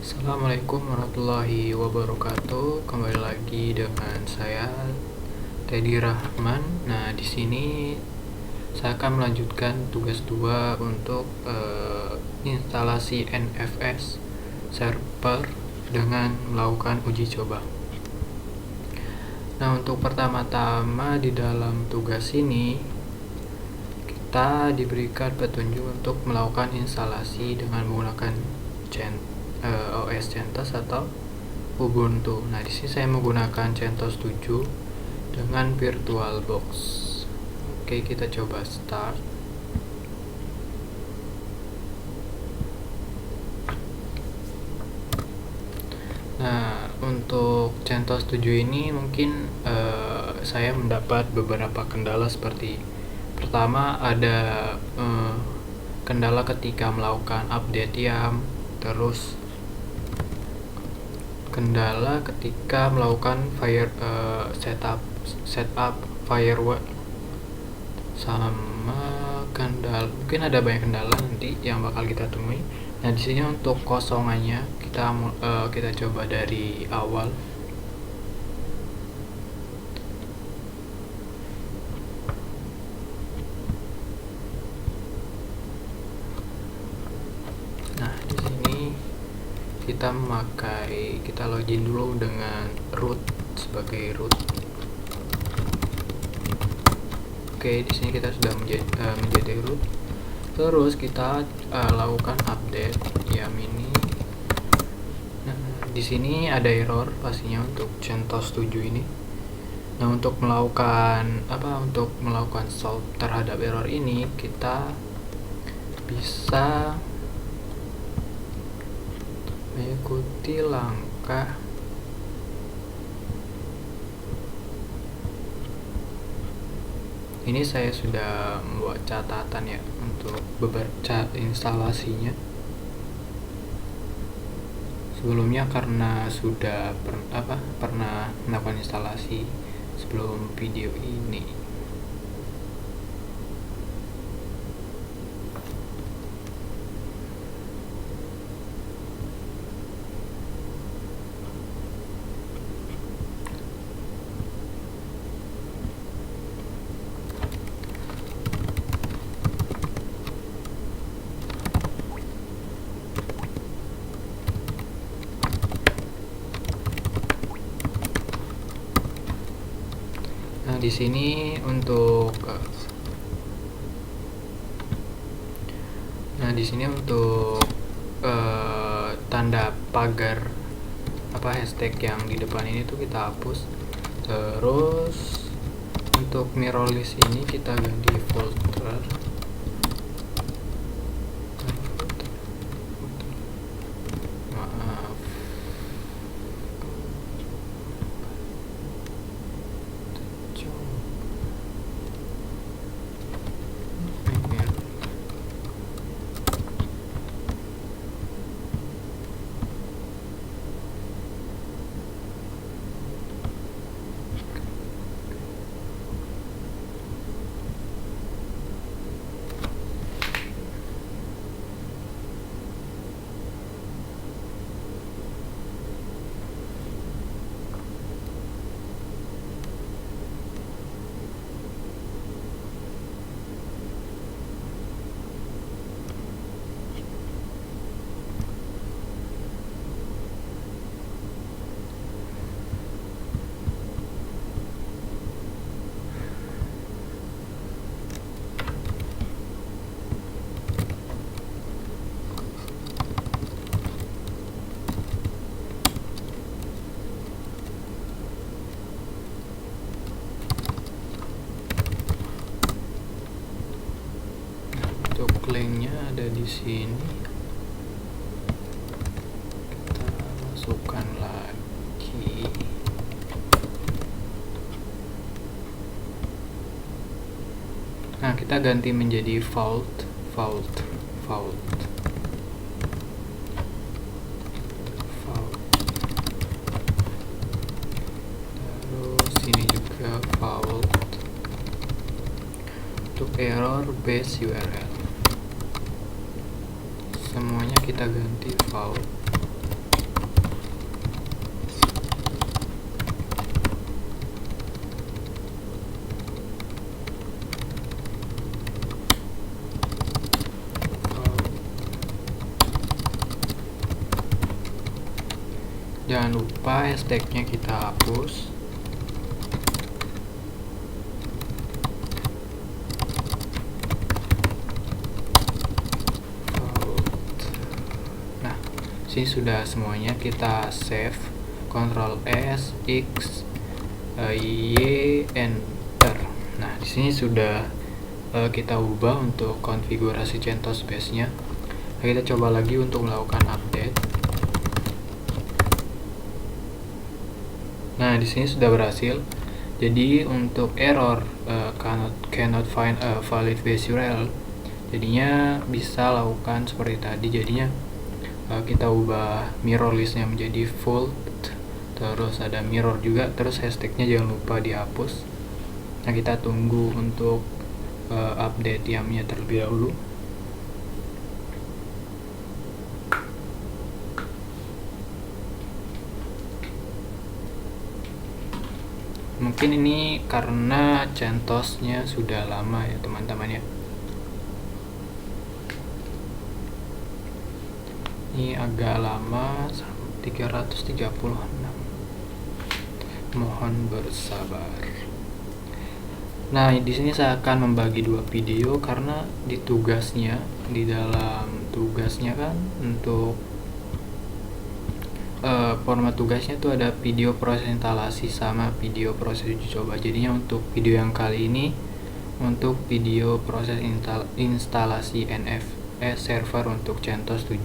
Assalamualaikum warahmatullahi wabarakatuh. Kembali lagi dengan saya Teddy Rahman. Nah, di sini saya akan melanjutkan tugas 2 untuk instalasi NFS server dengan melakukan uji coba. Nah, untuk pertama-tama di dalam tugas ini kita diberikan petunjuk untuk melakukan instalasi dengan menggunakan OS CentOS atau Ubuntu. Nah, di sini saya menggunakan CentOS 7 dengan VirtualBox. Oke, kita coba start. Nah, untuk CentOS 7 ini mungkin saya mendapat beberapa kendala seperti pertama ada kendala ketika melakukan update YAM, terus kendala ketika melakukan setup firewall, sama kendala, mungkin ada banyak kendala nanti yang bakal kita temui. Nah, di sini untuk kosongannya kita coba dari awal. Nah, di sini kita login dulu dengan root sebagai root. Oke, di sini kita sudah menjadi root. Terus kita lakukan update YAM ini. Nah, di sini ada error pastinya untuk CentOS 7 ini. Nah, untuk melakukan solve terhadap error ini, kita bisa mengikuti langkah ini. Saya sudah membuat catatan ya untuk beberapa instalasinya sebelumnya, karena sudah pernah melakukan instalasi sebelum video ini. Nah, di sini untuk tanda pagar hashtag yang di depan ini tuh kita hapus. Terus untuk mirror list ini kita ganti folder. Maaf. Untuk linknya ada di sini, kita masukkan lagi. Nah, kita ganti menjadi vault. Terus ini juga vault. Untuk error base URL, semuanya kita ganti vault. Jangan lupa hashtagnya kita hapus. Nah, sini sudah semuanya, kita save, Ctrl S, X, Y, Enter. Nah, di sini sudah kita ubah untuk konfigurasi CentOS base-nya. Nah, kita coba lagi untuk melakukan update. Nah, di sini sudah berhasil. Jadi untuk error cannot find a valid base URL, jadinya bisa lakukan seperti tadi. Jadinya kita ubah mirror listnya menjadi full, terus ada mirror juga, terus hashtagnya jangan lupa dihapus. Nah, kita tunggu untuk update YAM-nya terlebih dahulu. Mungkin ini karena CentOS-nya sudah lama ya teman-teman ya. Ini agak lama, 336. Mohon bersabar. Nah, di sini saya akan membagi dua video karena di dalam tugasnya kan untuk format tugasnya tuh ada video proses instalasi sama video proses uji coba. Jadinya untuk video yang kali ini untuk video proses instalasi NFS server untuk CentOS 7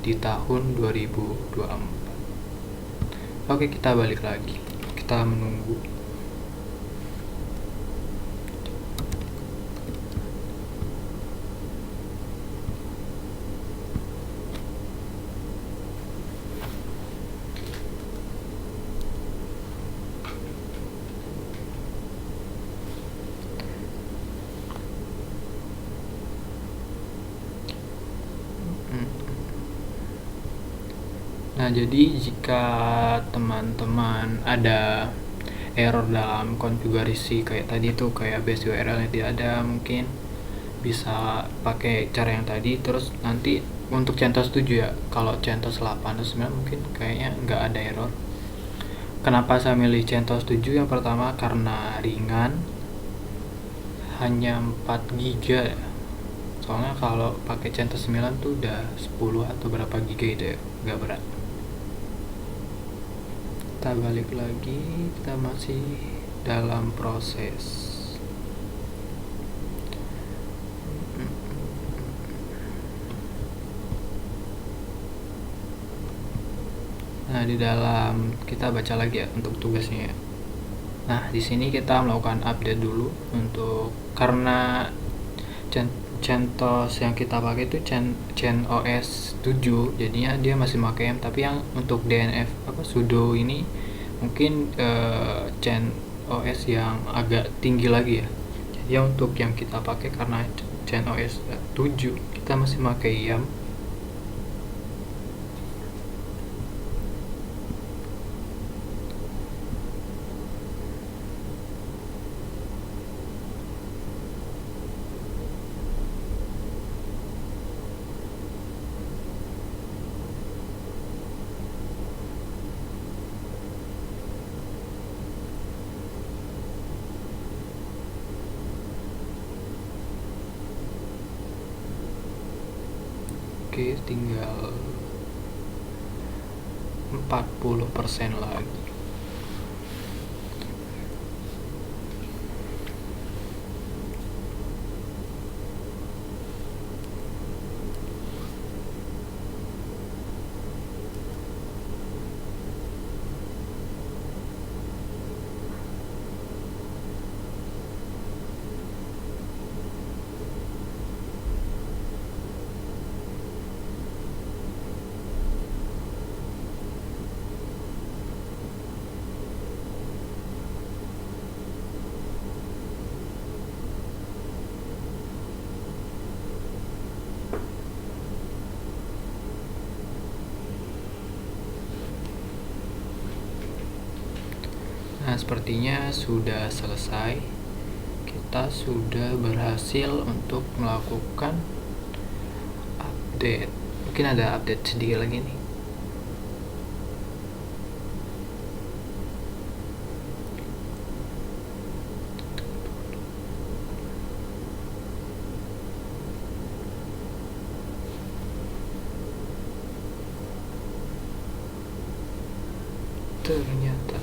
di tahun 2024. Oke, kita balik lagi, kita menunggu. Nah, jadi jika teman-teman ada error dalam konfigurasi kayak tadi tuh, kayak base URL yang tidak ada, mungkin bisa pakai cara yang tadi. Terus nanti untuk CentOS 7 ya, kalau CentOS 8 atau 9 mungkin kayaknya nggak ada error. Kenapa saya milih CentOS 7? Yang pertama karena ringan, hanya 4 GB ya. Soalnya kalau pakai CentOS 9 tuh udah 10 atau berapa giga itu ya, nggak berat. Kita balik lagi, kita masih dalam proses. Nah, di dalam kita baca lagi ya untuk tugasnya ya. Nah, di sini kita melakukan update dulu untuk, karena CentOS yang kita pakai itu CentOS 7, jadinya dia masih pakai M, tapi yang untuk DNF sudo ini mungkin CentOS yang agak tinggi lagi ya. Jadi untuk yang kita pakai karena CentOS 7 kita masih pakai YAM. Oke, tinggal 40% lagi. Nah, sepertinya sudah selesai. Kita sudah berhasil untuk melakukan update. Mungkin ada update sedikit lagi nih. ternyata.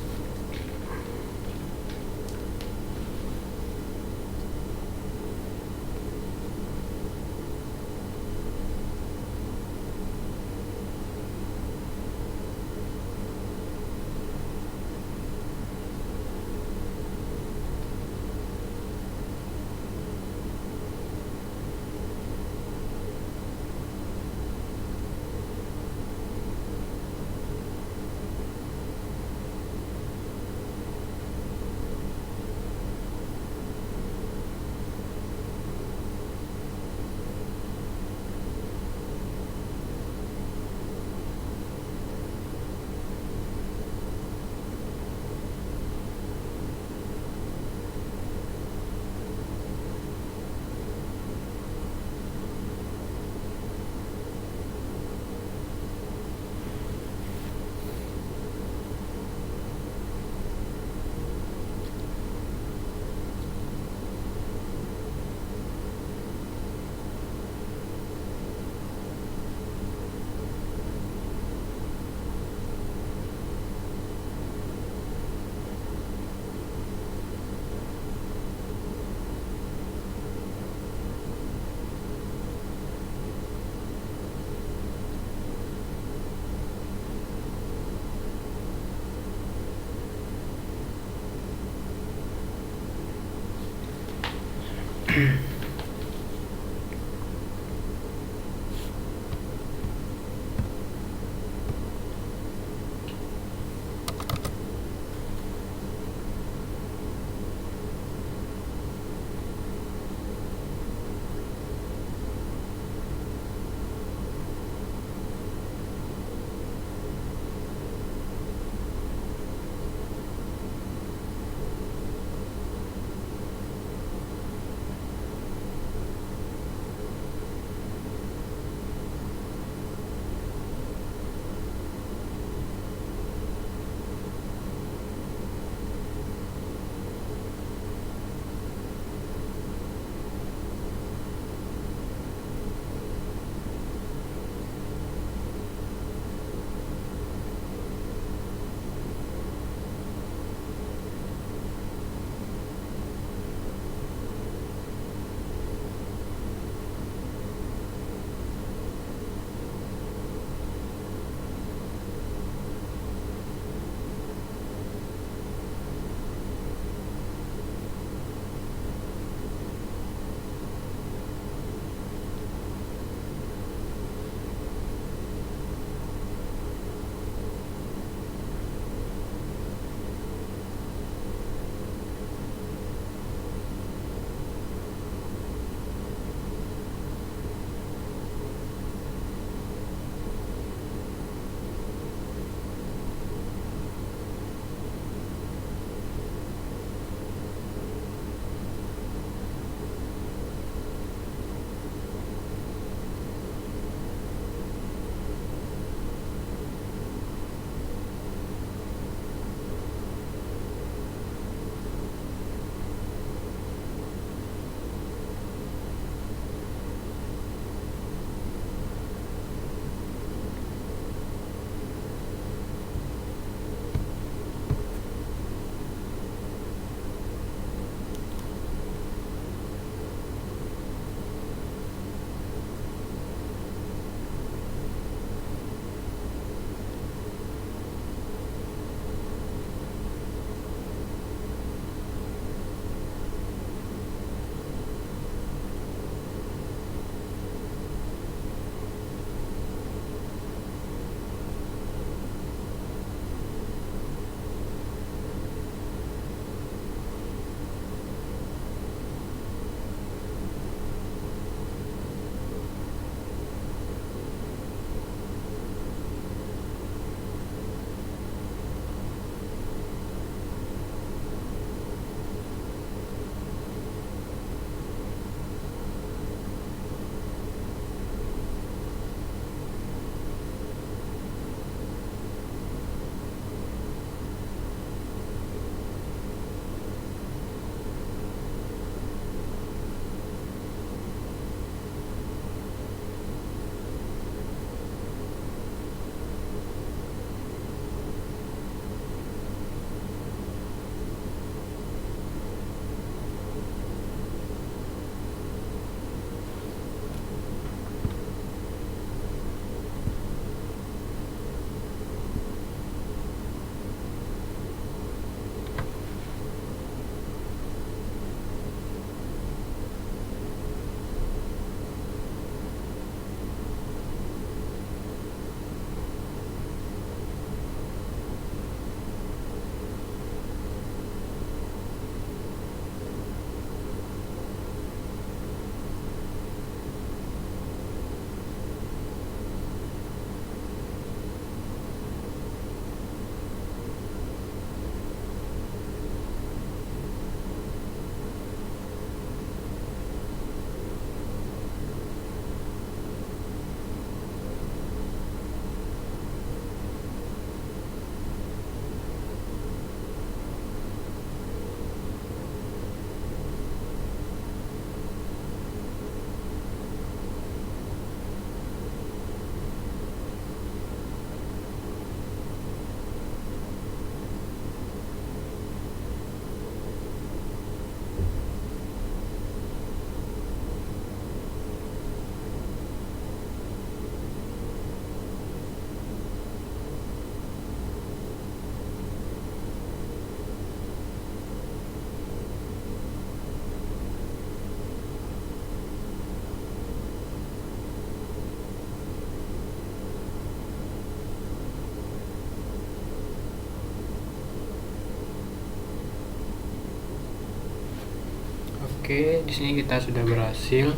Oke, di sini kita sudah berhasil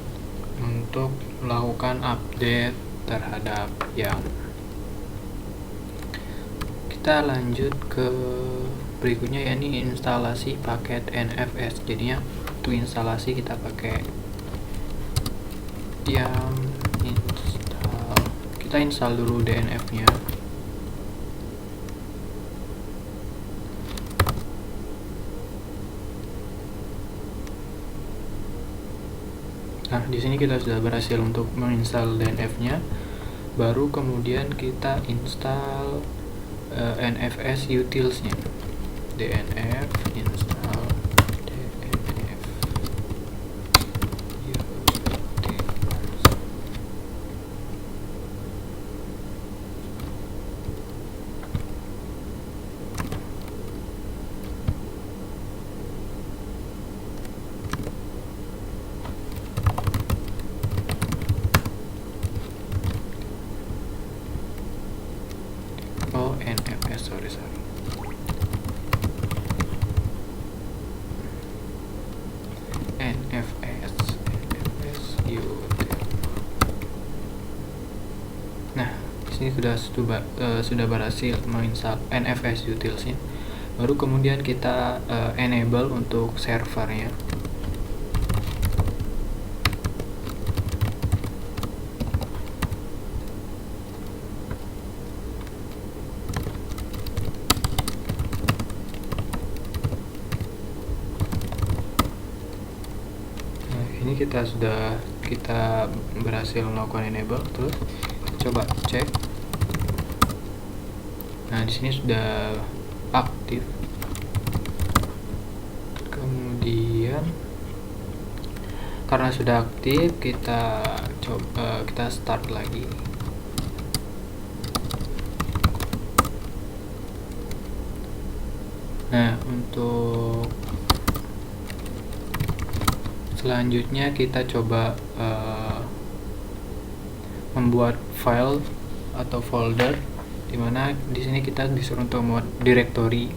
untuk melakukan update terhadap YAM. Kita lanjut ke berikutnya, yakni instalasi paket NFS. Jadinya untuk instalasi kita pakai YAM install. Kita install dulu DNF-nya. Nah, di sini kita sudah berhasil untuk menginstal DNF-nya. Baru kemudian kita install NFS utils-nya. DNF install DNF utils. Oh, NFS, sorry. NFS utils. Nah, di sini sudah berhasil menginstal NFS utils-nya. Baru kemudian kita enable untuk servernya. Ini kita berhasil melakukan enable. Terus coba cek. Nah, di sini sudah aktif. Kemudian karena sudah aktif, kita start lagi. Nah, untuk selanjutnya kita coba membuat file atau folder, dimana di sini kita disuruh untuk membuat directory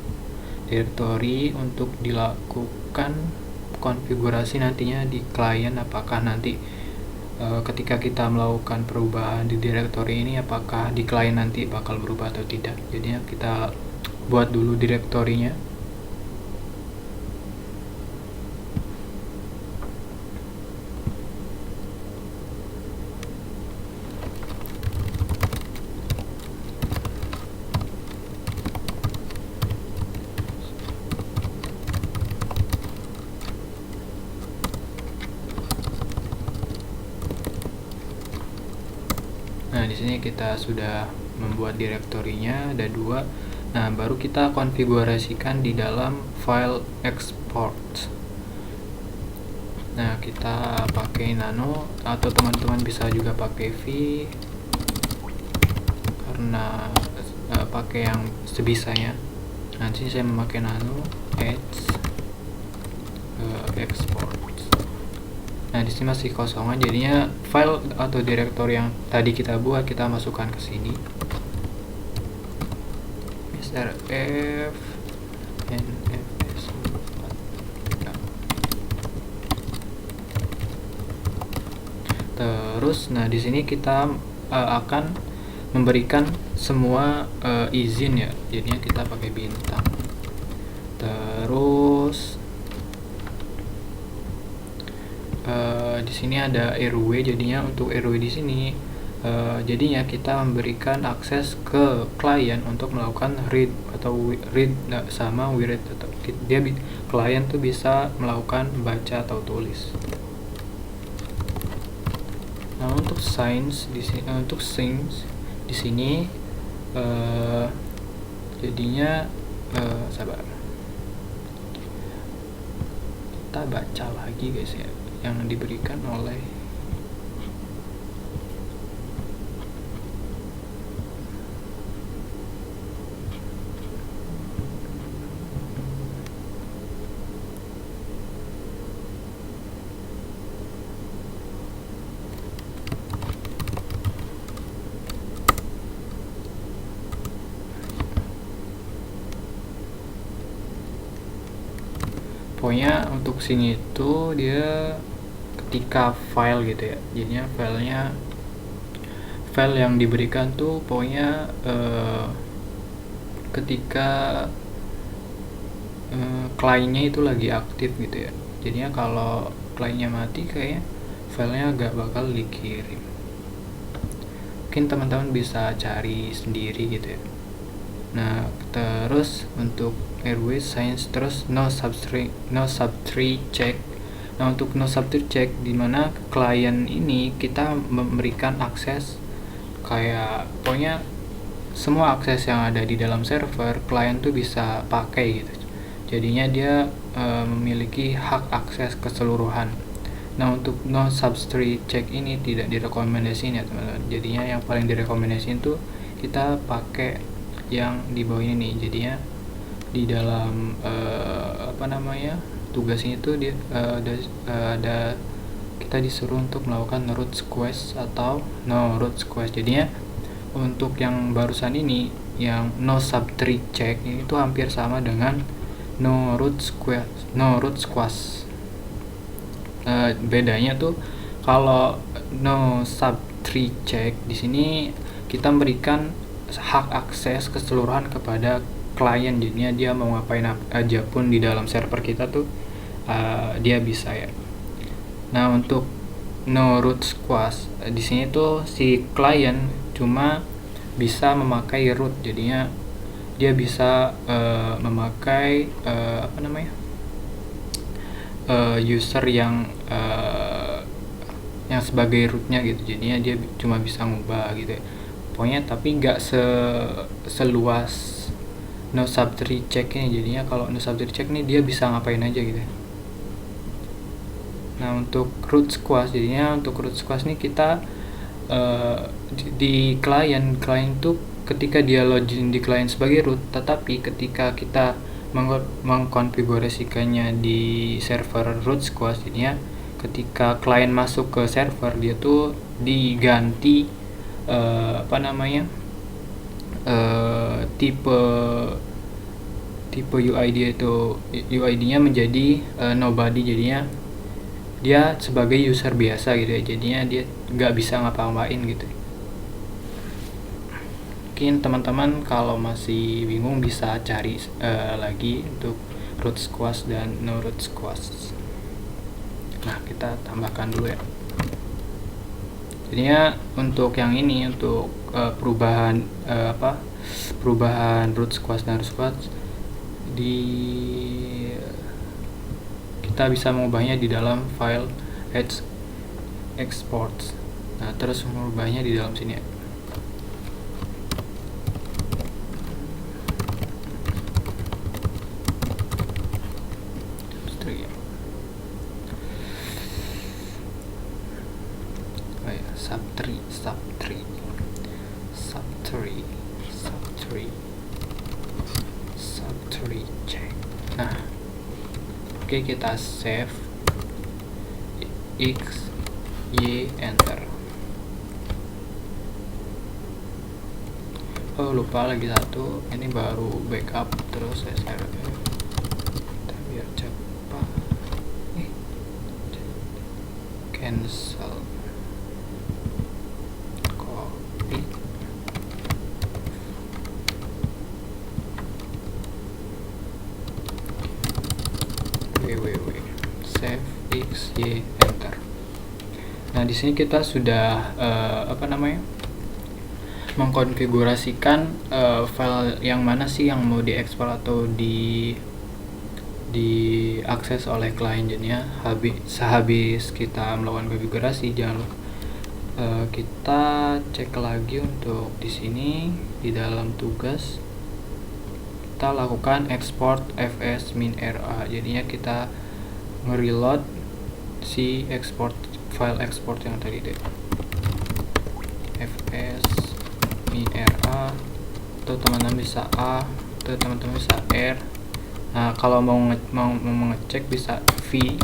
untuk dilakukan konfigurasi nantinya di klien. Apakah nanti ketika kita melakukan perubahan di directory ini, apakah di klien nanti bakal berubah atau tidak. Jadinya kita buat dulu direktorinya. Nah, di sini kita sudah membuat direktorinya, ada 2. Nah, baru kita konfigurasikan di dalam file export. Nah, kita pakai nano, atau teman-teman bisa juga pakai V, karena pakai yang sebisanya. Nanti saya memakai nano export. Nah, di sini masih kosongan, jadinya file atau direktori yang tadi kita buat kita masukkan ke sini. srf nfs. Terus, nah di sini kita akan memberikan semua izin ya. Jadinya kita pakai bintang. Terus di sini ada RW, jadinya untuk RW di sini jadinya kita memberikan akses ke klien untuk melakukan read sama we read, atau klien tuh bisa melakukan baca atau tulis. Nah, untuk science di sini, di sini jadinya sabar, kita baca lagi guys ya, yang diberikan oleh pokoknya untuk sini itu dia ketika file gitu ya, jadinya file yang diberikan tuh pokoknya ketika kliennya itu lagi aktif gitu ya. Jadinya kalau kliennya mati kayaknya filenya gak bakal dikirim. Mungkin teman-teman bisa cari sendiri gitu ya. Nah, terus untuk Airways Science, terus no subtree check. Nah, untuk no subtree check dimana klien ini kita memberikan akses kayak pokoknya semua akses yang ada di dalam server klien tuh bisa pakai gitu. Jadinya dia memiliki hak akses keseluruhan. Nah, untuk no subtree check ini tidak direkomendasiin ya teman-teman. Jadinya yang paling direkomendasiin tuh kita pakai yang di bawah ini nih. Jadinya di dalam tugas ini tuh dia ada kita disuruh untuk melakukan root squash atau no root squash. Jadinya untuk yang barusan ini yang no subtree check ini tuh hampir sama dengan no root squash. Bedanya tuh kalau no subtree check di sini kita memberikan hak akses keseluruhan kepada klien, jadinya dia mau ngapain aja pun di dalam server kita tuh dia bisa ya. Nah, untuk no root squash di sini tuh si klien cuma bisa memakai root, jadinya dia bisa memakai user yang sebagai rootnya gitu. Jadinya dia cuma bisa ngubah gitu ya. Pokoknya tapi nggak seluas no subtree check ini. Jadinya kalau no subtree check ini dia bisa ngapain aja gitu. Nah, untuk root squash, jadinya untuk root squash ini kita di klien tuh ketika dia login di klien sebagai root, tetapi ketika kita mengkonfigurasikannya di server root squash, jadinya ketika klien masuk ke server dia tuh diganti tipe UID-nya menjadi nobody, jadinya dia sebagai user biasa gitu ya. Jadinya dia nggak bisa ngapa-ngapain gitu. Mungkin teman-teman kalau masih bingung bisa cari lagi untuk root squash dan no root squash. Nah, kita tambahkan dulu ya. Jadinya untuk yang ini untuk perubahan root squash dan root squash kita bisa mengubahnya di dalam file exports. Nah, terus mengubahnya di dalam sini ya. Subtree check. Nah, oke, kita save X Y enter. Oh, lupa lagi satu, ini baru backup terus saya save kita biar cepat. Cancel, copy, save X Y enter. Nah, di sini kita sudah mengkonfigurasikan file yang mana sih yang mau diekspor atau diakses oleh klien. Jadinya sehabis kita melakukan konfigurasi, jangan lupa kita cek lagi untuk di sini di dalam tugas kita lakukan export fs-ra. Jadinya kita nge-reload si file export yang tadi deh, fs-ra, atau teman-teman bisa A atau teman-teman bisa R. Nah, kalau mau mengecek bisa v.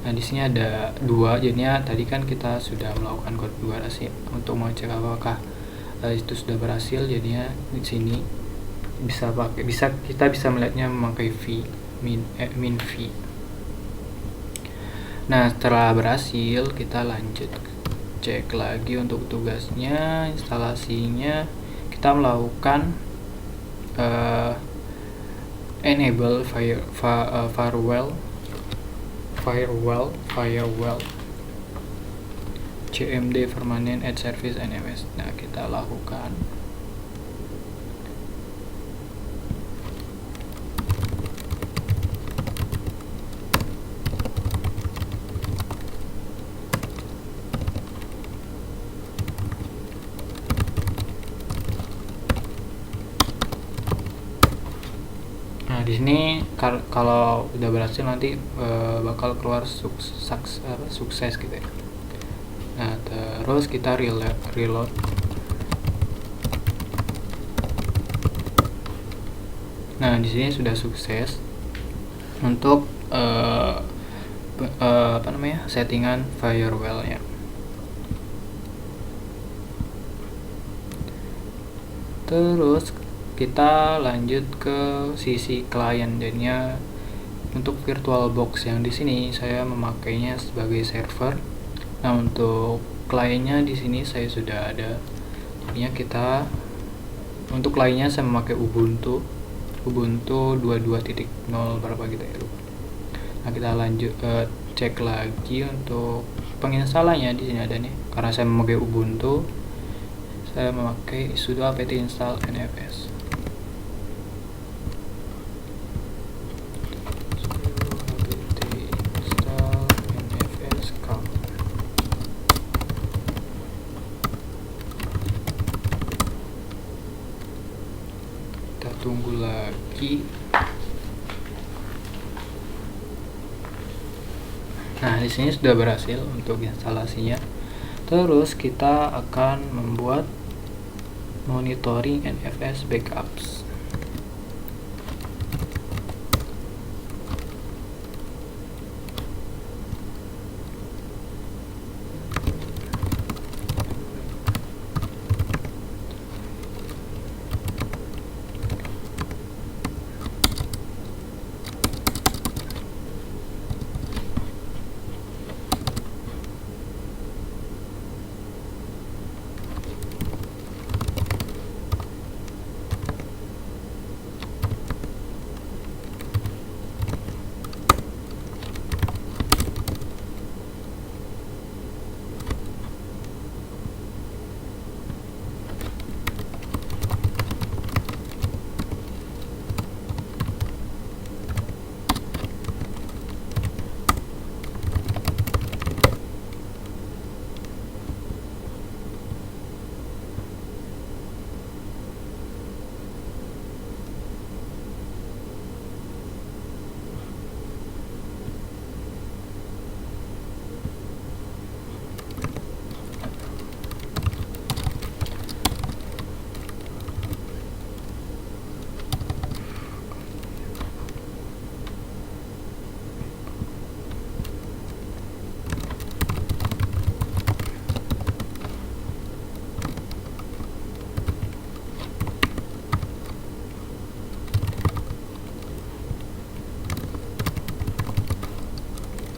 Nah, di sini ada dua, jadinya tadi kan kita sudah melakukan konfigurasi untuk mengecek apakah itu sudah berhasil. Jadinya di sini kita bisa melihatnya memakai min v. Nah, setelah berhasil, kita lanjut cek lagi untuk tugasnya, instalasinya. Kita melakukan enable firewall cmd permanent ad service NFS. Nah, kita lakukan. Nah, di sini kalau udah berhasil nanti bakal keluar sukses gitu ya. Nah, terus kita reload. Nah, di sini sudah sukses untuk settingan firewall-nya. Terus kita lanjut ke sisi klien. Jadinya untuk VirtualBox yang di sini saya memakainya sebagai server. Nah, untuk kliennya di sini saya sudah ada. Jadinya kita untuk kliennya saya memakai Ubuntu 22.0 berapa gitu ya, lupa. Nah, kita lanjut cek lagi untuk penginstalannya. Di sini ada nih. Karena saya memakai Ubuntu, saya memakai sudo apt install nfs. Kita tunggu lagi. Nah, di sini sudah berhasil untuk instalasinya. Terus kita akan membuat monitoring NFS backups.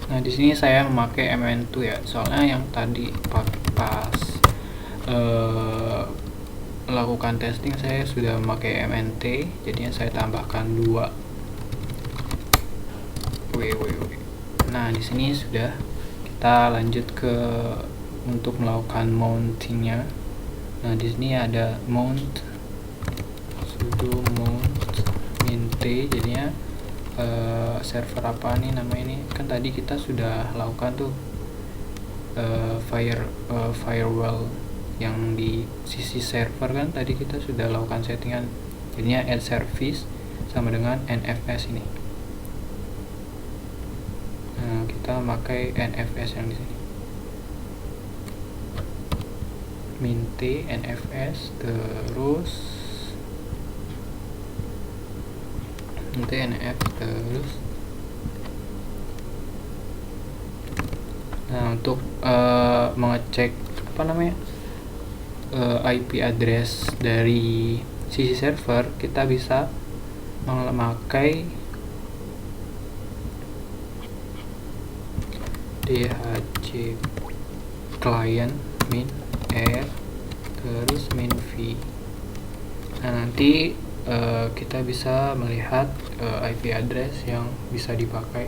Nah, di sini saya memakai MN2 ya, soalnya yang tadi pas melakukan testing saya sudah memakai MNT, jadinya saya tambahkan 2. Nah, di sini sudah. Kita lanjut ke untuk melakukan mountingnya. Nah, di sini ada mount sudo mount mint, jadinya server apa nih nama ini, kan tadi kita sudah lakukan tuh firewall yang di sisi server, kan tadi kita sudah lakukan settingan, jadinya add service sama dengan NFS ini. Nah, kita pakai NFS yang di sini, mint NFS, terus NF terus. Nah, untuk mengecek IP address dari sisi server, kita bisa memakai dhc client min r terus min v. Nah, nanti kita bisa melihat IP address yang bisa dipakai.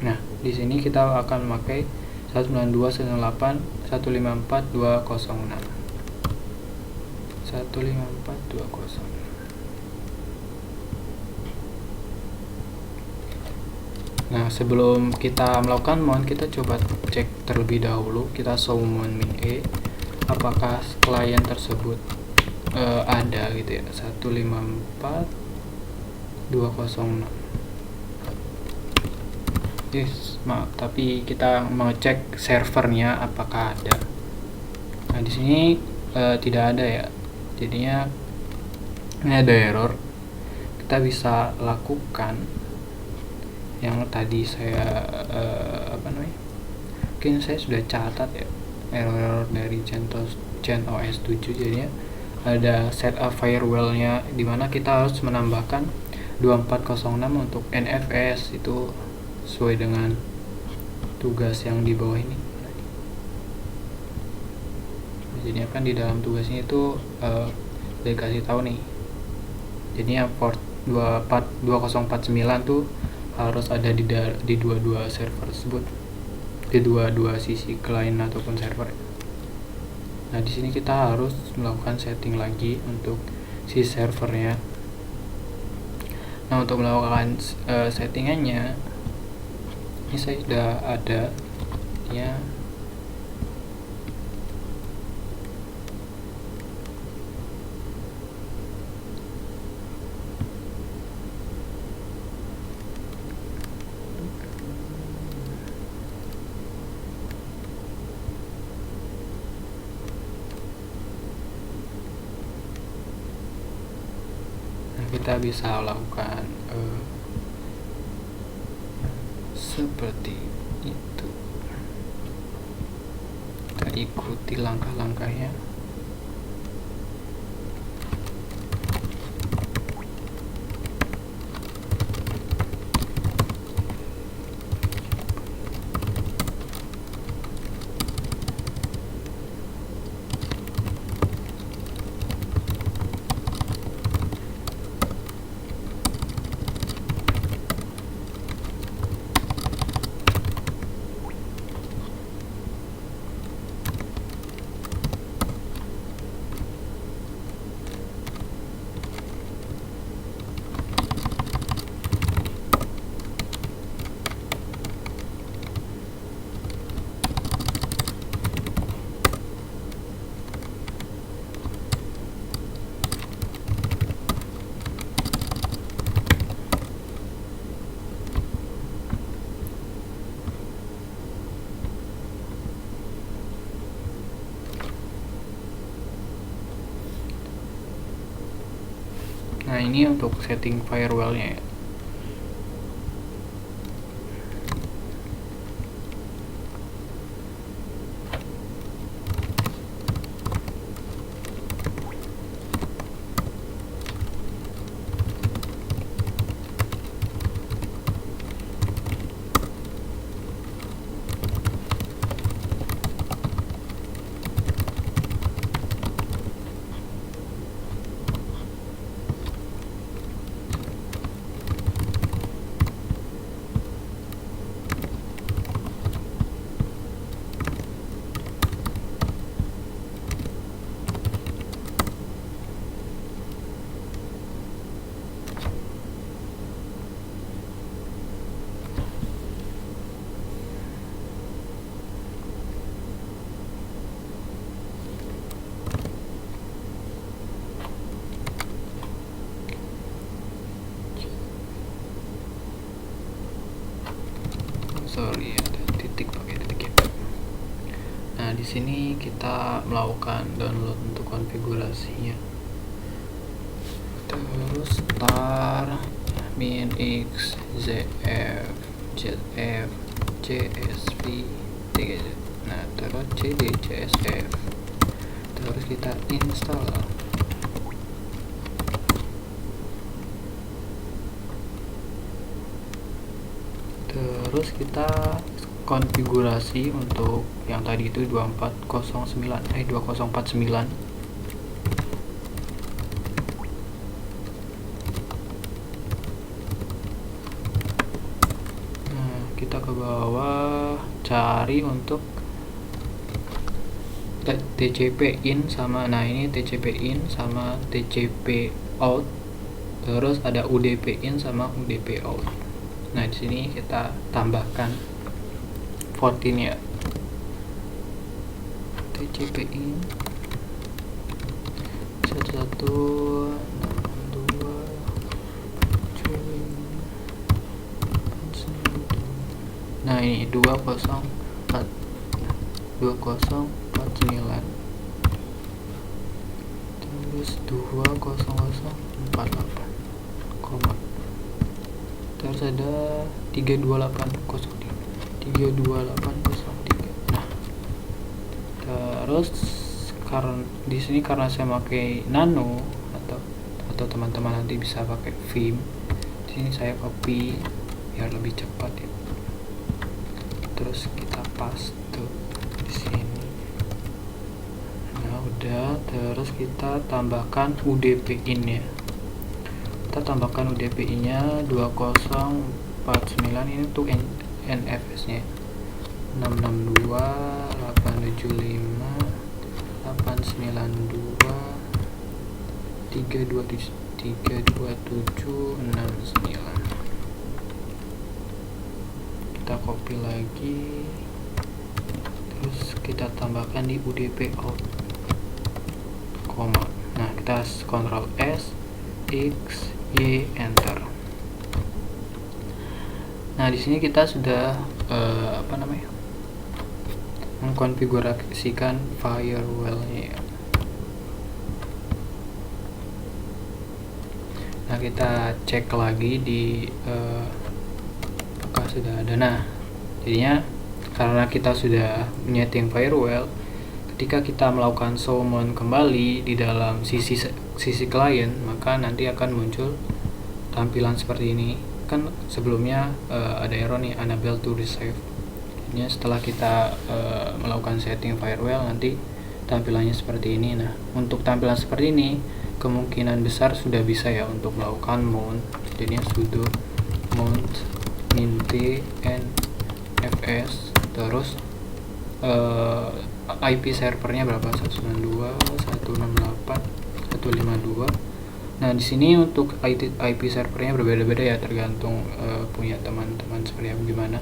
Nah, di sini kita akan memakai 192.168.154.206. 154.206. Nah, sebelum kita melakukan mount, kita coba cek terlebih dahulu. Kita show mount min e, apakah klien tersebut ada gitu ya, 154.206. Yes, maaf, tapi kita mengecek servernya apakah ada. Nah, di sini tidak ada ya. Jadinya ini ada error. Kita bisa lakukan yang tadi saya mungkin saya sudah catat ya, error dari CentOS 7. Jadinya ada setup firewall-nya, dimana kita harus menambahkan 2406 untuk NFS, itu sesuai dengan tugas yang di bawah ini. Jadi kan di dalam tugasnya itu dikasih tahu nih, jadinya port 2049 tuh harus ada di dua server tersebut, di dua sisi klien ataupun server. Nah, di sini kita harus melakukan setting lagi untuk si servernya. Nah, untuk melakukan settingannya, ini saya sudah ada ya. Kita bisa lakukan seperti itu. Kita ikuti langkah-langkahnya. Nah, ini untuk setting firewallnya ya. Sorry, ada titik pakai titik ya. Nah, di sini kita melakukan download untuk konfigurasinya. Terus star minx zf zf csv 3. Nah, terus cd csv, terus kita install. Terus kita konfigurasi untuk yang tadi itu 2049. Nah, kita ke bawah cari untuk TCP in sama, nah ini TCP in sama TCP out, terus ada UDP in sama UDP out. Nah, di sini kita tambahkan 14 ya. TCP in 1162. Nah, ini 2049 terus 20048, terus ada 32803. Nah, terus karena di sini karena saya pakai nano atau teman-teman nanti bisa pakai Vim, di sini saya copy biar lebih cepat ya. Terus kita paste di sini. Nah, udah, terus kita tambahkan UDP in ya. Kita tambahkan UDP nya 2049, ini untuk NFS nya 662.875.327.327.69. Kita copy lagi, terus kita tambahkan di UDP out, koma. Nah, kita Ctrl S, X, Y, enter. Nah, di sini kita sudah mengkonfigurasikan firewall-nya. Nah, kita cek lagi di apakah sudah ada. Nah, jadinya karena kita sudah menyeting firewall, ketika kita melakukan summon kembali di dalam sisi klien, maka nanti akan muncul tampilan seperti ini. Kan sebelumnya ada error nih, unable to receive. Jadinya setelah kita melakukan setting firewall, nanti tampilannya seperti ini. Nah, untuk tampilan seperti ini kemungkinan besar sudah bisa ya untuk melakukan mount. Jadinya sudo mount int nfs, terus IP servernya berapa? 192.168.152. Nah, di sini untuk IP servernya berbeda-beda ya, tergantung punya teman-teman seperti apa gimana.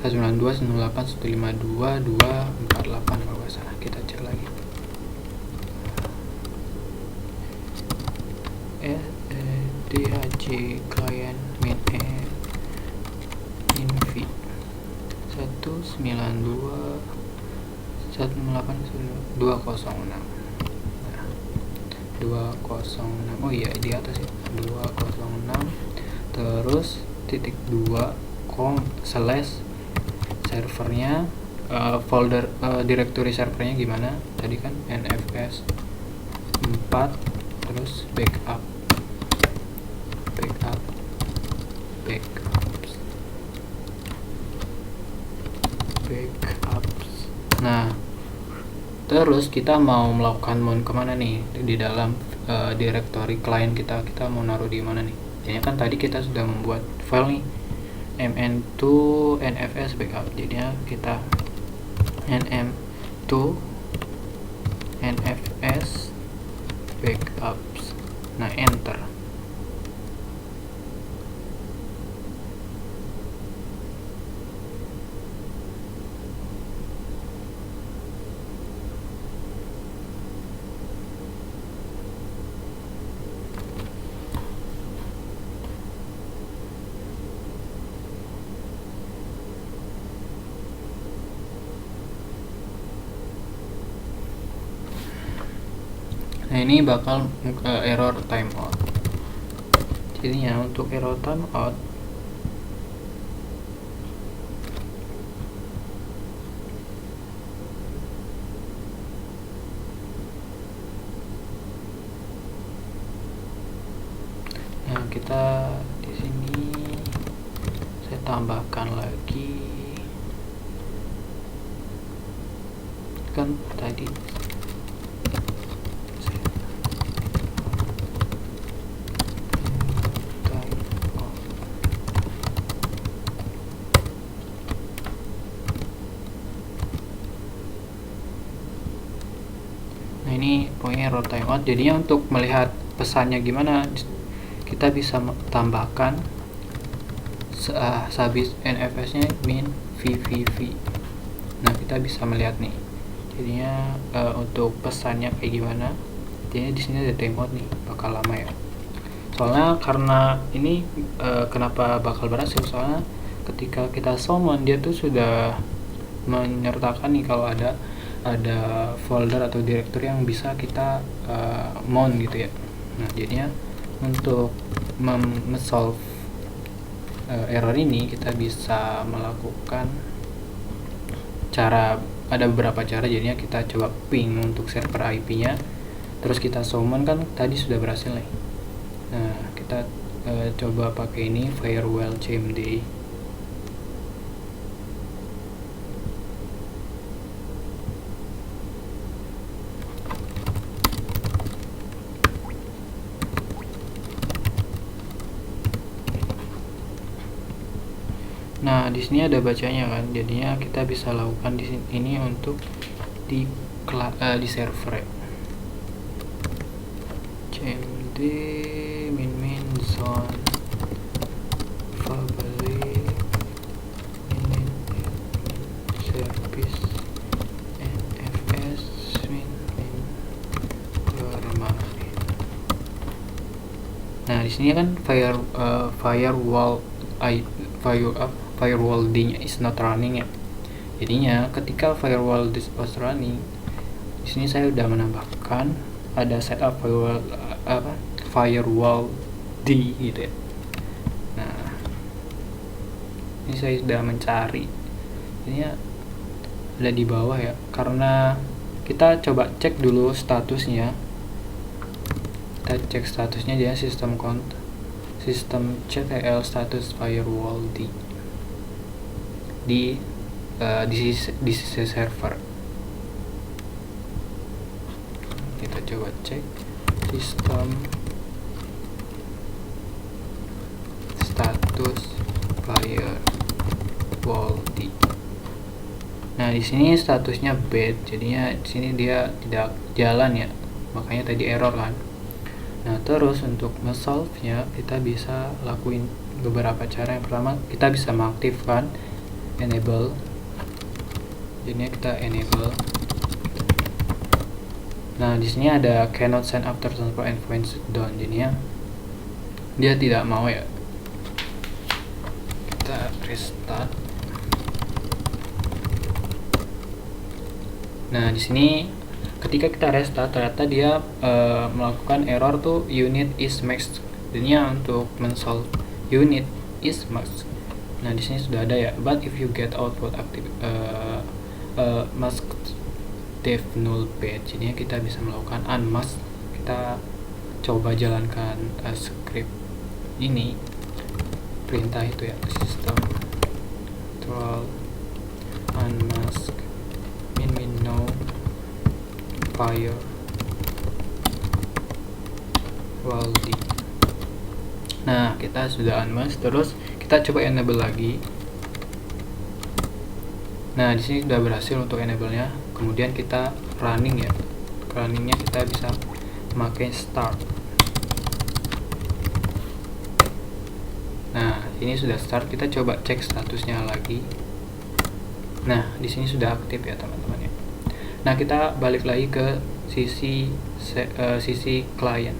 192.168.152.248 kalau nggak salah. Kita cek lagi. DHC client main inv 192.168.206. Nah, 206. Oh iya, di atas ya. 206 terus .2 servernya, folder directory servernya gimana tadi kan, nfs 4, terus backups. Nah, terus kita mau melakukan mount kemana nih di dalam directory client kita mau naruh di mana nih. Jadinya kan tadi kita sudah membuat file nih, mn2 nfs backup. Jadinya kita nm2 nfs backups. Nah, enter. Nah, ini bakal error timeout. Jadinya untuk error timeout, tambahkan lagi kan tadi nah ini pokoknya error timeout. Jadinya untuk melihat pesannya gimana, kita bisa tambahkan sehabis NFS nya min vvv. Nah kita bisa melihat nih jadinya untuk pesannya kayak gimana. Jadinya di sini ada timeout nih, bakal lama ya soalnya. Karena ini kenapa bakal berhasil, soalnya ketika kita summon dia tuh sudah menyertakan nih kalau ada folder atau directory yang bisa kita mount gitu ya. Nah jadinya untuk solve error ini kita bisa melakukan ada beberapa cara. Jadinya kita coba ping untuk server IP nya, terus kita summon kan tadi sudah berhasil nih. Nah kita coba pakai ini firewall cmd. Nah, di sini ada bacanya kan. Jadinya kita bisa lakukan di sini ini untuk di server ya. cmd min zone public min service nfs min Nah, di sini kan firewall D-nya is not running ya. Jadinya ketika firewall D was running, di sini saya sudah menambahkan ada setup firewall D gitu ya. Nah, ini saya sudah mencari. Ini ada di bawah ya. Karena kita coba cek dulu statusnya. Kita cek statusnya dia sistem CTL status firewall D di sisi server. Kita coba cek sistem status firewall D. Nah di sini statusnya bad, jadinya di sini dia tidak jalan ya, makanya tadi error kan. Nah terus untuk nge-solve nya kita bisa lakuin beberapa cara. Yang pertama kita bisa mengaktifkan enable. Jadinya kita enable. Nah di sini ada cannot send after transfer endpoint down. Jadinya dia tidak mau ya. Kita restart. Nah di sini ketika kita restart ternyata dia melakukan error tuh unit is maxed. Jadinya untuk men-solve unit is maxed. Nah di sini sudah ada ya. But if you get output active masked def null page, jadinya kita bisa melakukan unmask. Kita coba jalankan script ini, perintah itu ya, system control unmask min no firewall D. Nah kita sudah unmask, terus kita coba enable lagi. Nah di sini sudah berhasil untuk enable-nya. Kemudian kita running ya. Runningnya kita bisa memakai start. Nah ini sudah start. Kita coba cek statusnya lagi. Nah di sini sudah aktif ya teman-teman ya. Nah kita balik lagi ke sisi klien.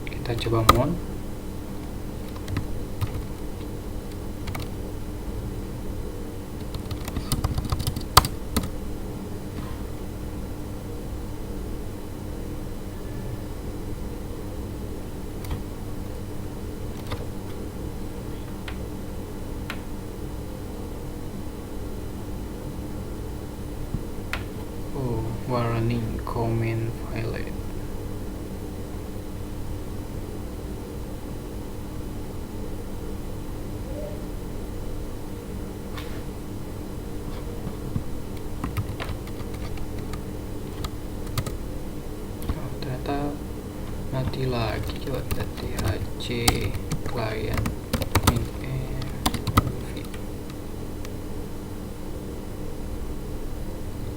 Kita coba mount. Warning command violate. lagi, coba kita THC client movie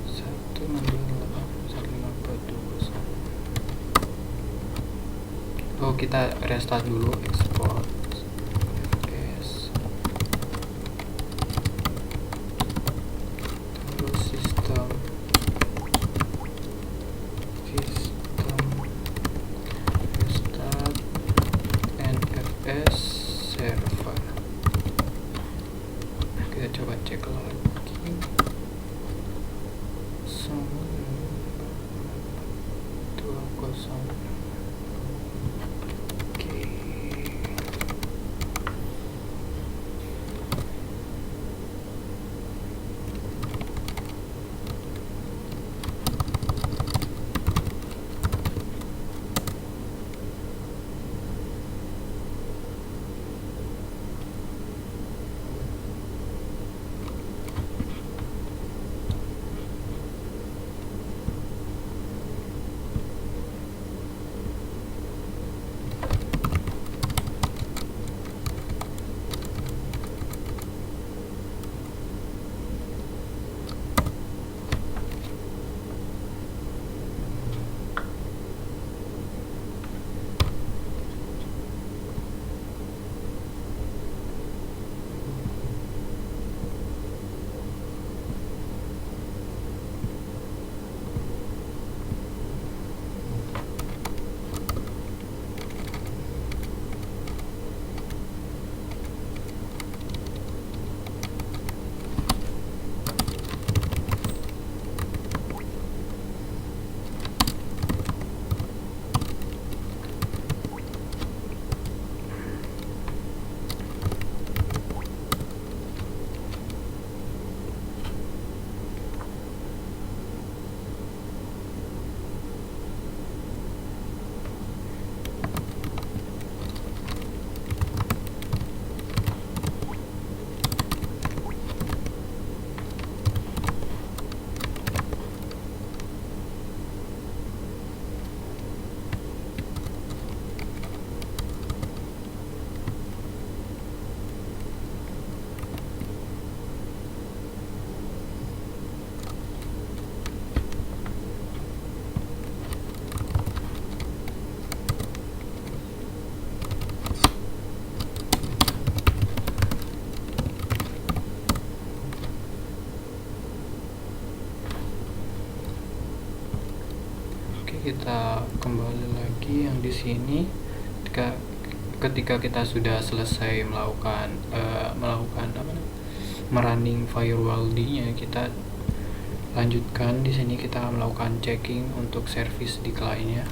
168 oh, kita restart dulu, export fs, terus sistem restart nfs server. Kita coba cek lagi. Kita kembali lagi yang di sini. Ketika kita sudah selesai melakukan merunning firewall-nya, kita lanjutkan. Di sini kita melakukan checking untuk service di client-nya.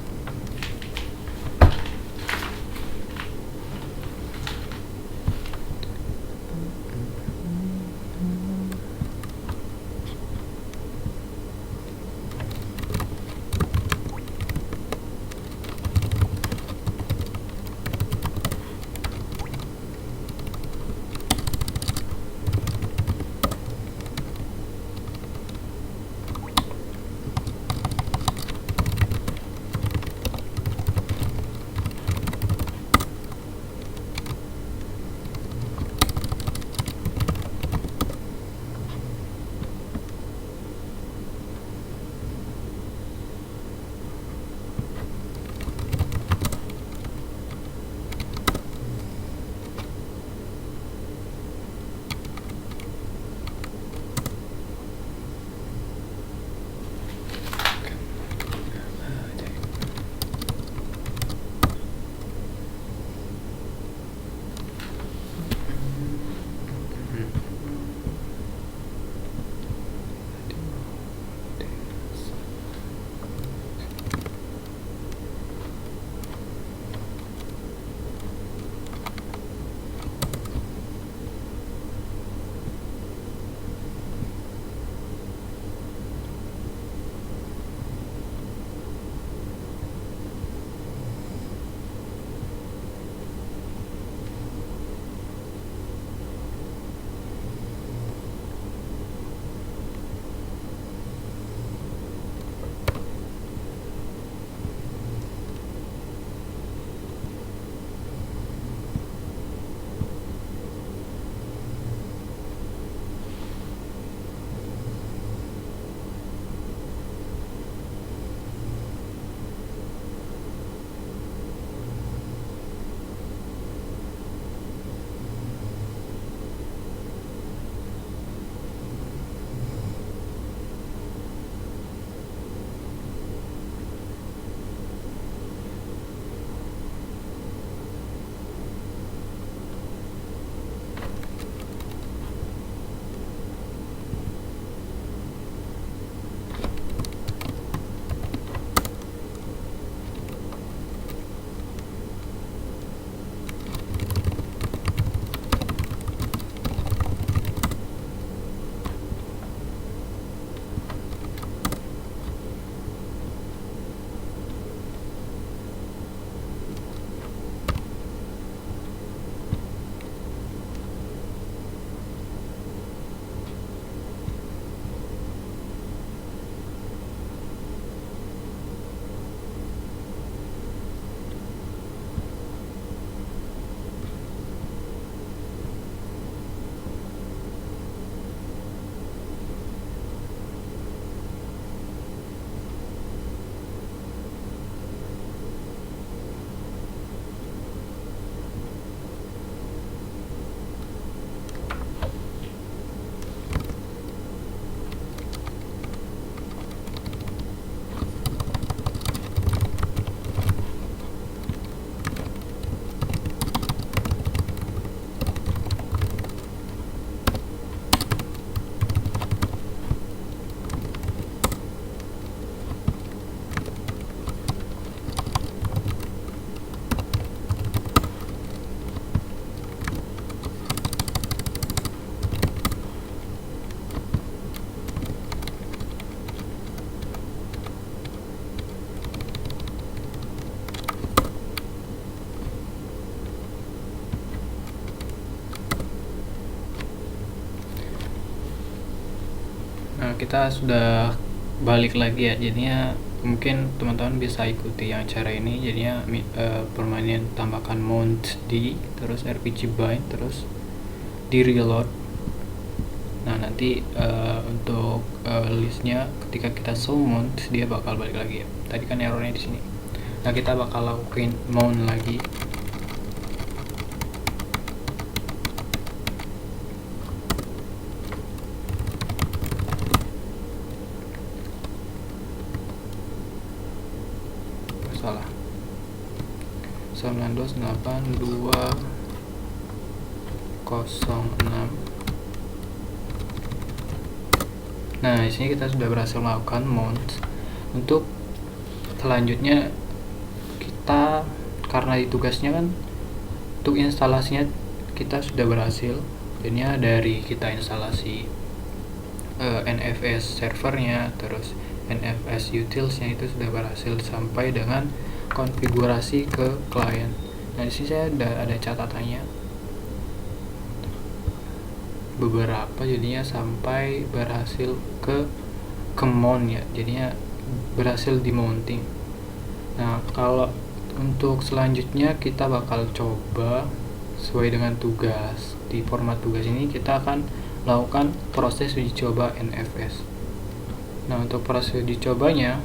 kita sudah balik lagi ya, jadinya mungkin teman-teman bisa ikuti yang cara ini. Jadinya permainan tambahkan mount D, terus RPG bind, terus di reload. Nah nanti untuk listnya ketika kita show mount dia bakal balik lagi ya. Tadi kan errornya di sini. Nah kita bakal lakuin mount lagi. Salah, 928.206. Nah di sini kita sudah berhasil melakukan mount. Untuk selanjutnya kita, karena di tugasnya kan untuk instalasinya kita sudah berhasil, jadinya dari kita instalasi NFS servernya, terus NFS utilsnya itu sudah berhasil sampai dengan konfigurasi ke klien. Nah di sini saya ada catatannya beberapa, jadinya sampai berhasil ke mount ya, jadinya berhasil di mounting. Nah kalau untuk selanjutnya kita bakal coba sesuai dengan tugas. Di format tugas ini kita akan lakukan proses uji coba NFS. Nah untuk proses uji cobanya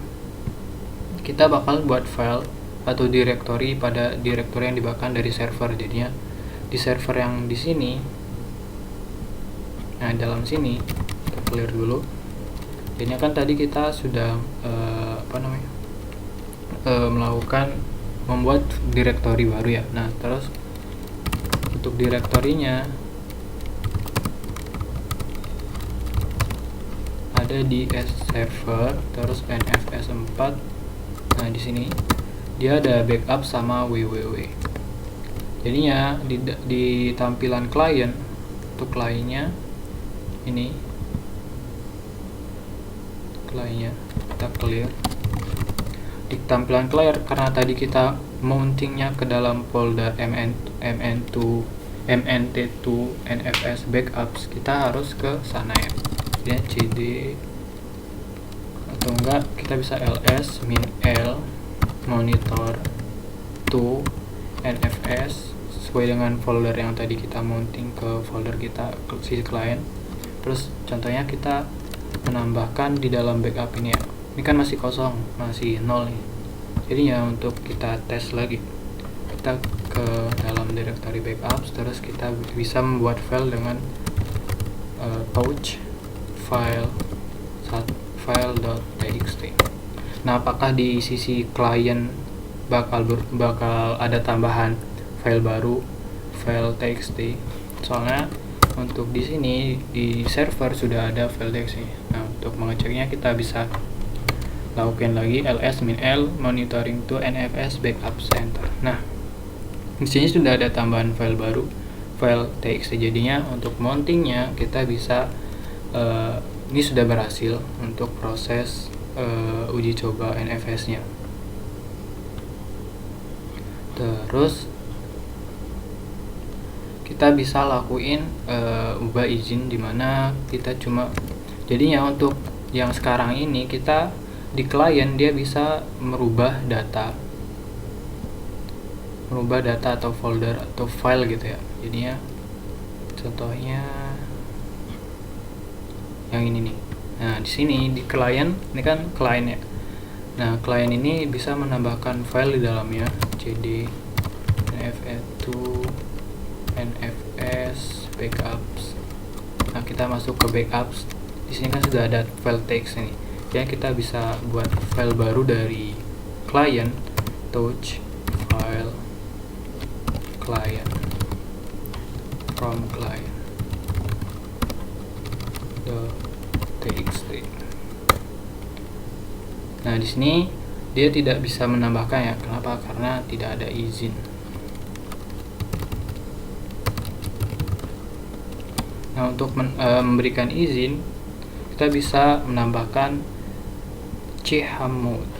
kita bakal buat file atau directory pada directory yang dibawakan dari server. Jadinya di server yang di sini, nah dalam sini kita clear dulu. Ini kan tadi kita sudah melakukan membuat directory baru ya. Nah terus untuk direktorinya ada di server, terus NFS 4. Nah di sini dia ada backup sama www. Jadinya di tampilan klien, untuk kliennya ini, kliennya kita clear. Di tampilan klien, karena tadi kita mountingnya ke dalam folder mnt2 nfs backups, kita harus ke sana ya. Jadi cd atau enggak kita bisa ls min l monitor to nfs sesuai dengan folder yang tadi kita mounting ke folder kita si klien. Terus contohnya kita menambahkan di dalam backup ini ya, ini kan masih kosong, masih 0 nih. Jadinya untuk kita tes lagi, kita ke dalam directory backups, terus kita bisa membuat file dengan pouch file.txt. Nah apakah di sisi klien bakal ada tambahan file baru, file txt? Soalnya untuk di sini di server sudah ada file txt. Nah untuk mengeceknya kita bisa lakukan lagi ls min l monitoring to nfs backup center. Nah di sini sudah ada tambahan file baru, file txt. Jadinya untuk mountingnya kita bisa ini sudah berhasil untuk proses uji coba NFS nya. Terus kita bisa lakuin ubah izin, dimana kita cuma, jadinya untuk yang sekarang ini kita di klien dia bisa merubah data atau folder atau file gitu ya. Jadinya contohnya yang ini nih. Nah di sini di klien, ini kan klien ya. Nah klien ini bisa menambahkan file di dalamnya, cd nfs2 nfs backups. Nah kita masuk ke backups, di sini kan sudah ada file text ini. Jadi kita bisa buat file baru dari klien, touch file client from client .txt. Nah di sini dia tidak bisa menambahkan ya. Kenapa? Karena tidak ada izin. Nah untuk memberikan izin, kita bisa menambahkan chmod.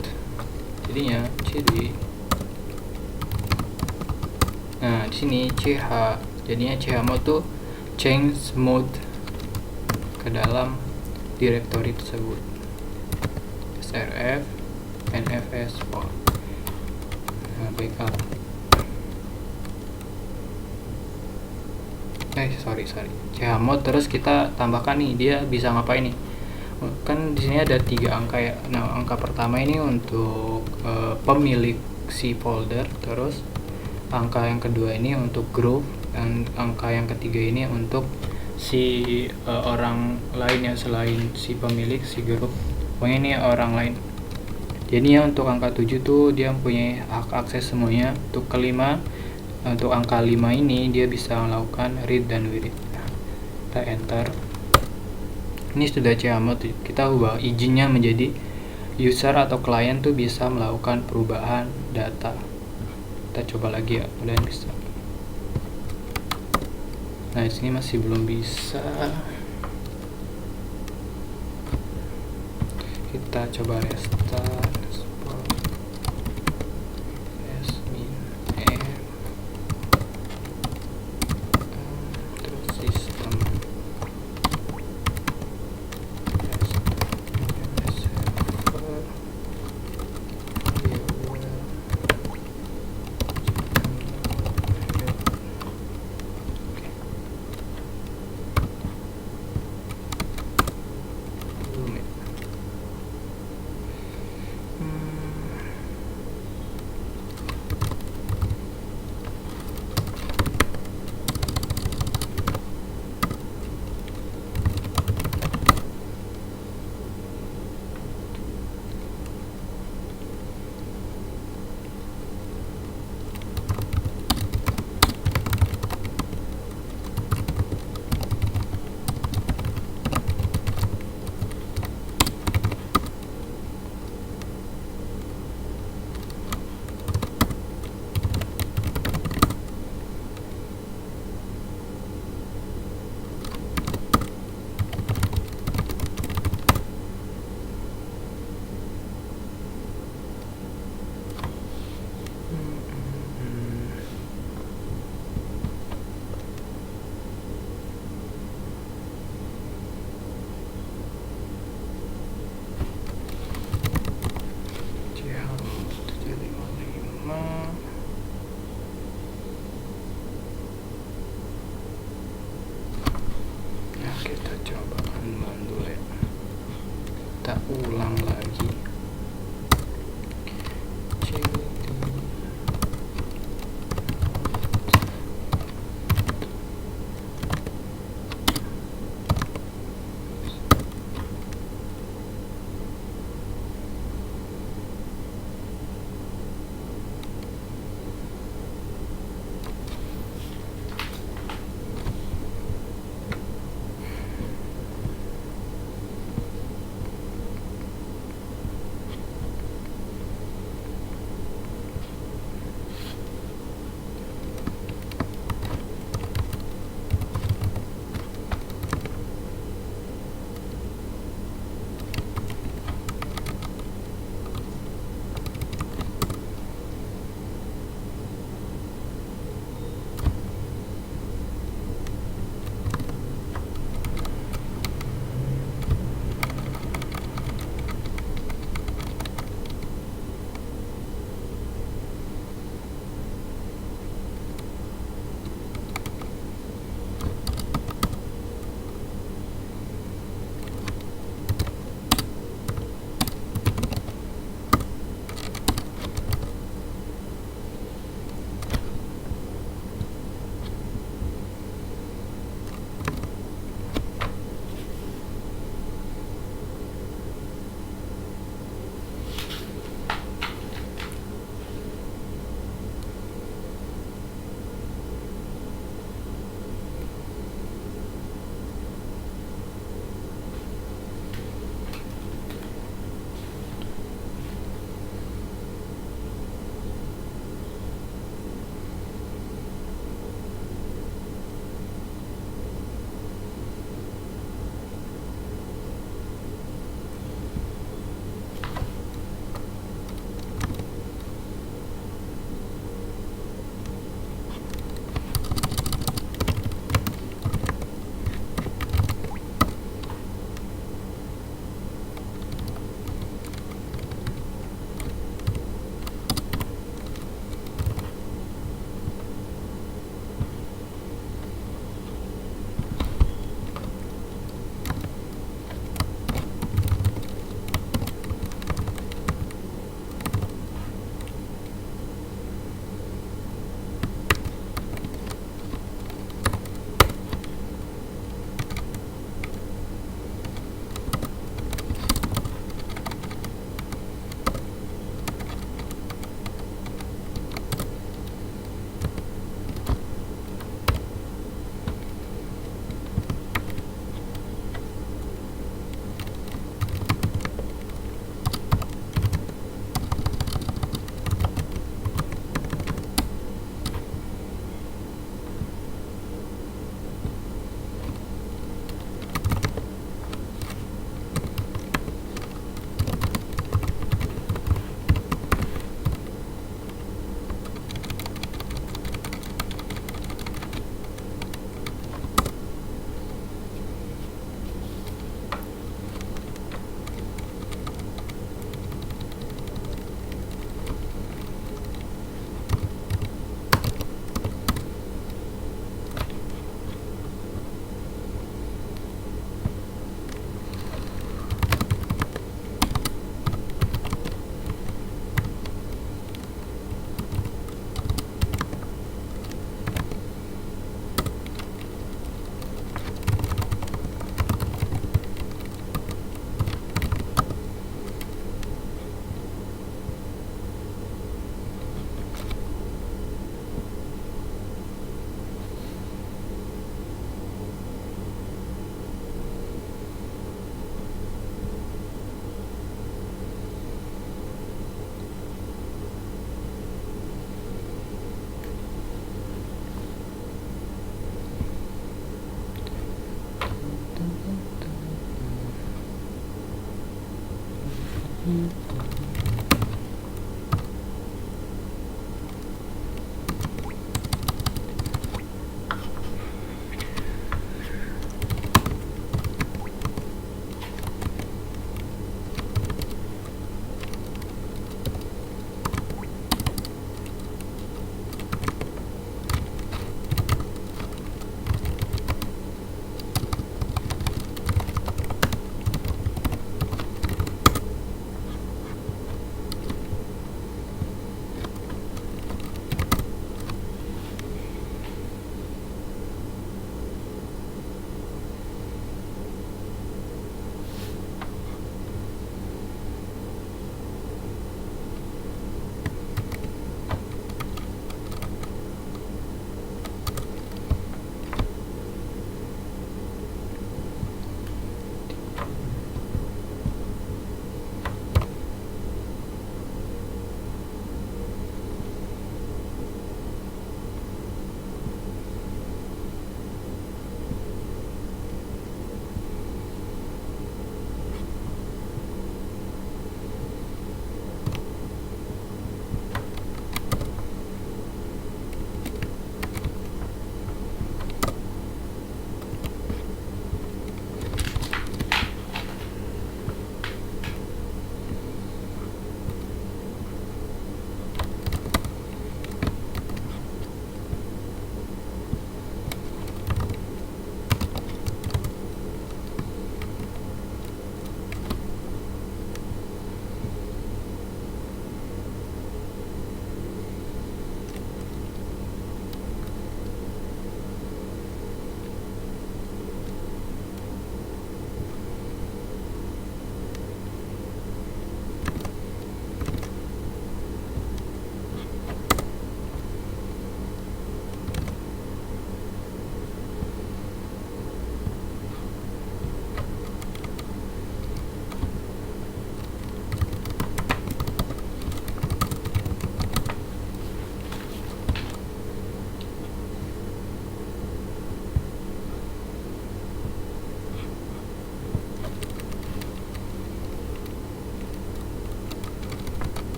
Jadinya cd. Nah di sini ch, jadinya chmod tuh change mode ke dalam direktori tersebut. srf nfs pol. Nah, backup. Sorry chmod. Terus kita tambahkan nih, dia bisa ngapain nih? Kan di sini ada 3 angka ya. Nah, angka pertama ini untuk pemilik si folder, terus angka yang kedua ini untuk group, dan angka yang ketiga ini untuk si orang lain yang selain si pemilik si grup. Pokoknya ini orang lain. Jadi ya untuk angka 7 tuh dia mempunyai hak akses semuanya. Untuk kelima, untuk angka 5 ini dia bisa melakukan read dan read. Nah, kita enter. Ini sudah chmod. Kita ubah izinnya menjadi user atau klien tuh bisa melakukan perubahan data. Kita coba lagi ya, mudah bisa. Nah, di sini masih belum bisa. Kita coba restart. Terus sistem. Kita coba unbound dulu ya. Kita ulang lagi.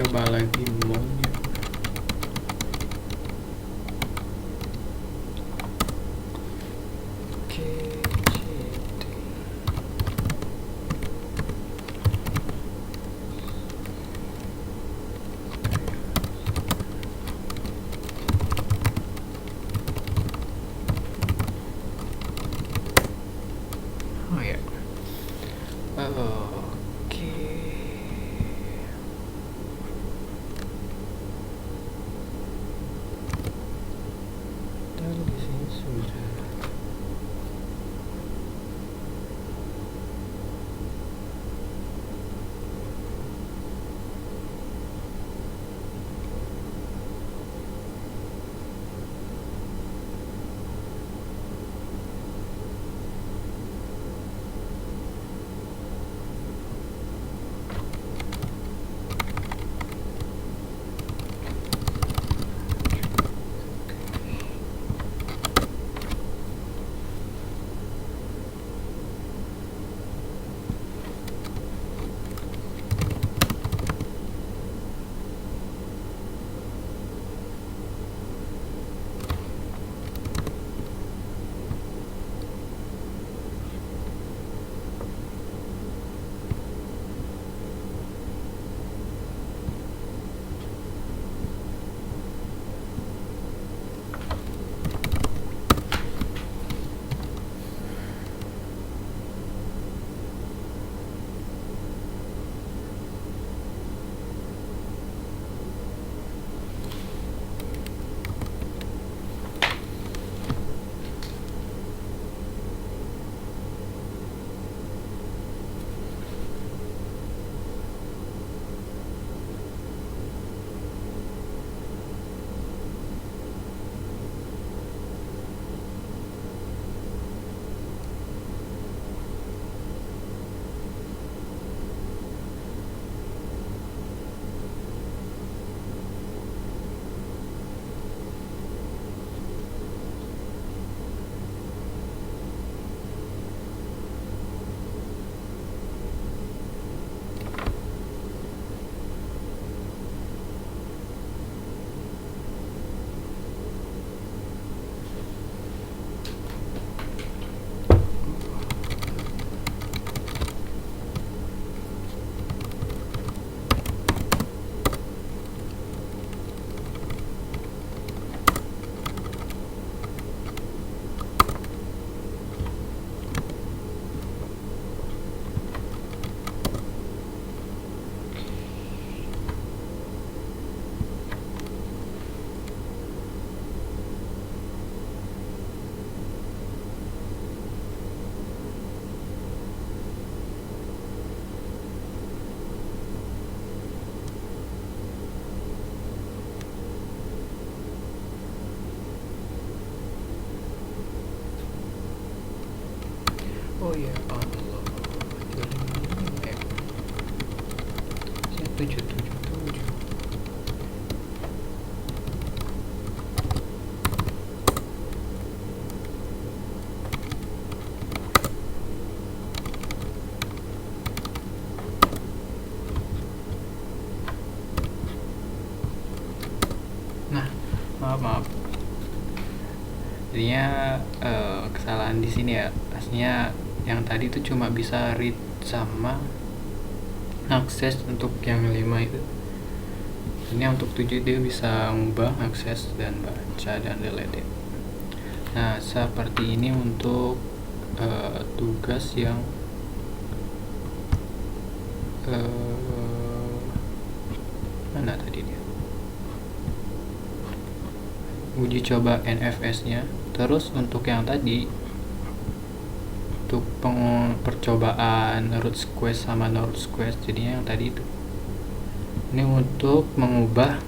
coba lagi mode-nya. Oke, oh ya, oke. Dan di sini sudah. Oh ya Allah, dari mana ya? 777. Nah, maaf. Jadinya kesalahan di sini ya. Aslinya yang tadi itu cuma bisa read sama akses untuk yang 5 itu. Ini untuk 7 dia bisa ngubah akses dan baca dan delete. Nah, seperti ini untuk tugas yang mana tadi dia? Uji coba NFS-nya. Terus untuk yang tadi untuk percobaan root squash sama no root squash, jadinya yang tadi itu. Ini untuk mengubah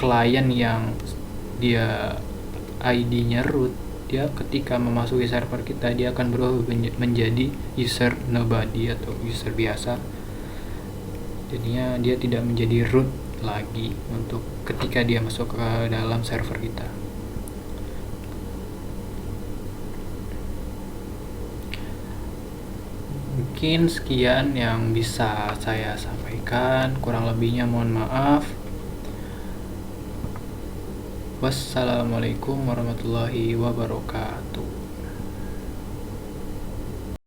klien yang dia ID-nya root, dia ketika memasuki server kita dia akan berubah menjadi user nobody atau user biasa. Jadinya dia tidak menjadi root lagi untuk ketika dia masuk ke dalam server kita. Mungkin sekian yang bisa saya sampaikan, kurang lebihnya mohon maaf. Wassalamualaikum warahmatullahi wabarakatuh.